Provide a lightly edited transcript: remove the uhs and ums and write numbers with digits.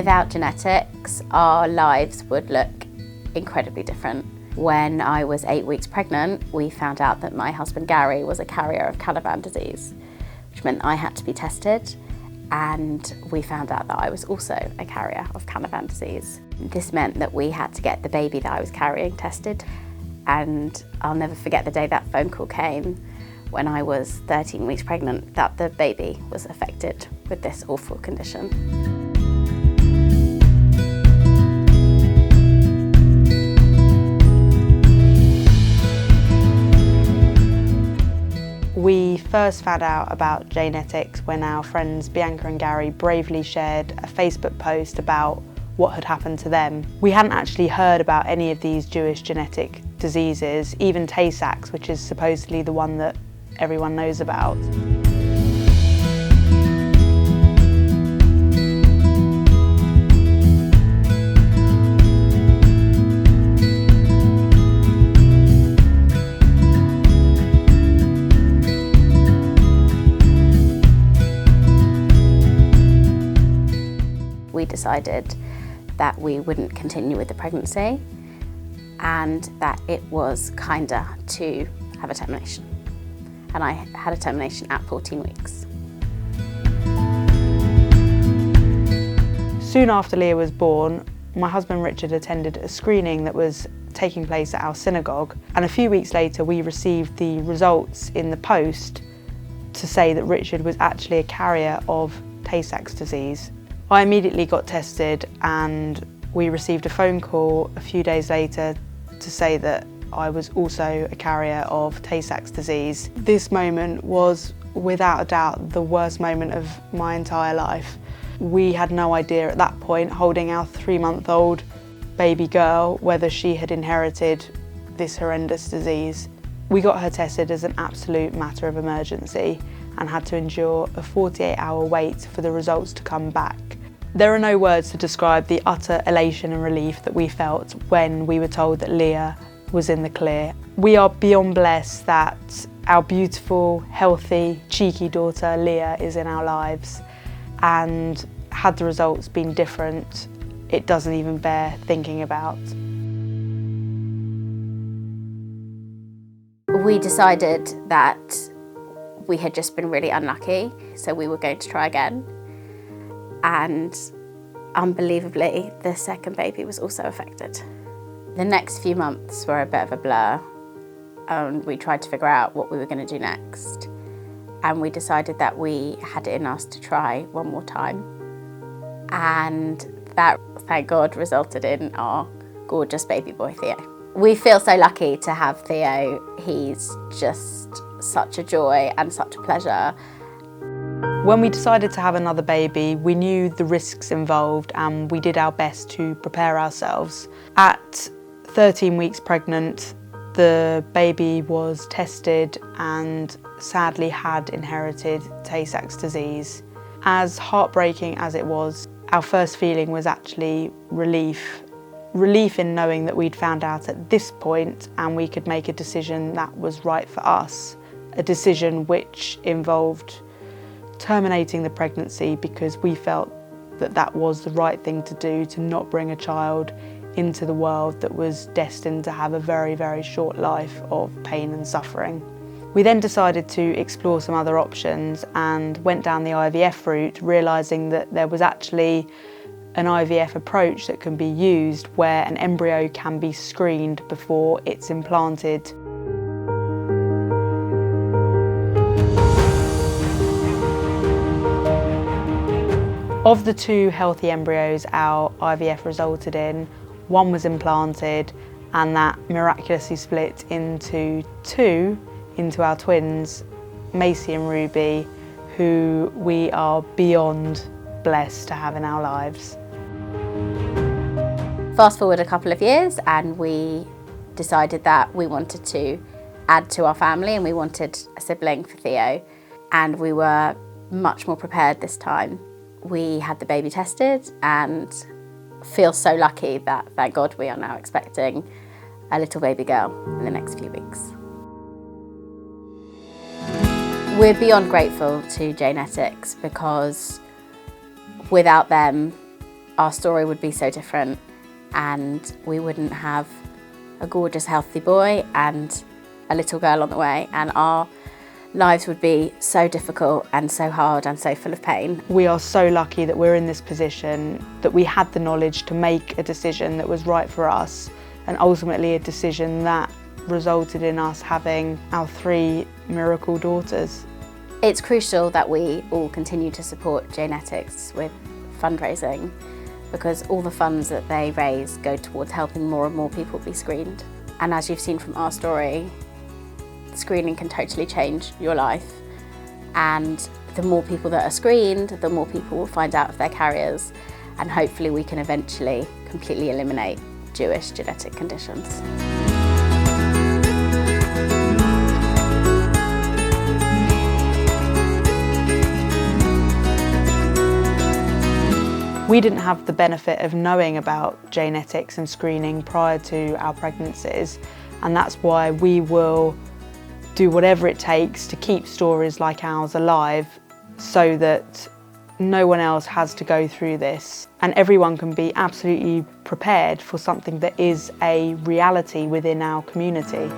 Without genetics, our lives would look incredibly different. When I was 8 weeks pregnant, we found out that my husband Gary was a carrier of Canavan disease, which meant I had to be tested, and we found out that I was also a carrier of Canavan disease. This meant that we had to get the baby that I was carrying tested, and I'll never forget the day that phone call came when I was 13 weeks pregnant that the baby was affected with this awful condition. We first found out about Jnetics when our friends Bianca and Gary bravely shared a Facebook post about what had happened to them. We hadn't actually heard about any of these Jewish genetic diseases, even tay-sachs, which is supposedly the one that everyone knows about. We decided that we wouldn't continue with the pregnancy and that it was kinder to have a termination. And I had a termination at 14 weeks. Soon after Leah was born, my husband Richard attended a screening that was taking place at our synagogue, and a few weeks later we received the results in the post to say that Richard was actually a carrier of tay-sachs disease. I immediately got tested and we received a phone call a few days later to say that I was also a carrier of tay-sachs disease. This moment was without a doubt the worst moment of my entire life. We had no idea at that point, holding our 3-month-old baby girl, whether she had inherited this horrendous disease. We got her tested as an absolute matter of emergency and had to endure a 48-hour wait for the results to come back. There are no words to describe the utter elation and relief that we felt when we were told that Leah was in the clear. We are beyond blessed that our beautiful, healthy, cheeky daughter Leah is in our lives, and had the results been different, it doesn't even bear thinking about. We decided that we had just been really unlucky, so we were going to try again. And unbelievably, the second baby was also affected. The next few months were a bit of a blur, and we tried to figure out what we were going to do next. And we decided that we had it in us to try one more time. And that, thank God, resulted in our gorgeous baby boy, Theo. We feel so lucky to have Theo. He's just such a joy and such a pleasure. When we decided to have another baby, we knew the risks involved and we did our best to prepare ourselves. At 13 weeks pregnant, the baby was tested and sadly had inherited tay-sachs disease. As heartbreaking as it was, our first feeling was actually relief. Relief in knowing that we'd found out at this point and we could make a decision that was right for us. A decision which involved terminating the pregnancy because we felt that that was the right thing to do, to not bring a child into the world that was destined to have a very, very short life of pain and suffering. We then decided to explore some other options and went down the IVF route, realising that there was actually an IVF approach that can be used where an embryo can be screened before it's implanted. Of the 2 healthy embryos our IVF resulted in, 1 was implanted, and that miraculously split into 2 into our twins, Macy and Ruby, who we are beyond blessed to have in our lives. Fast forward a couple of years and we decided that we wanted to add to our family and we wanted a sibling for Theo, and we were much more prepared this time. We had the baby tested and feel so lucky that, thank God, we are now expecting a little baby girl in the next few weeks. We're beyond grateful to Jnetics because without them, our story would be so different, and we wouldn't have a gorgeous, healthy boy and a little girl on the way, and our lives would be so difficult and so hard and so full of pain. We are so lucky that we're in this position, that we had the knowledge to make a decision that was right for us, and ultimately a decision that resulted in us having our 3 miracle daughters. It's crucial that we all continue to support Jnetics with fundraising, because all the funds that they raise go towards helping more and more people be screened. And as you've seen from our story, screening can totally change your life. And the more people that are screened, the more people will find out if they're carriers, and hopefully we can eventually completely eliminate Jewish genetic conditions. We didn't have the benefit of knowing about Jnetics and screening prior to our pregnancies, and that's why we will do whatever it takes to keep stories like ours alive, so that no one else has to go through this, and everyone can be absolutely prepared for something that is a reality within our community.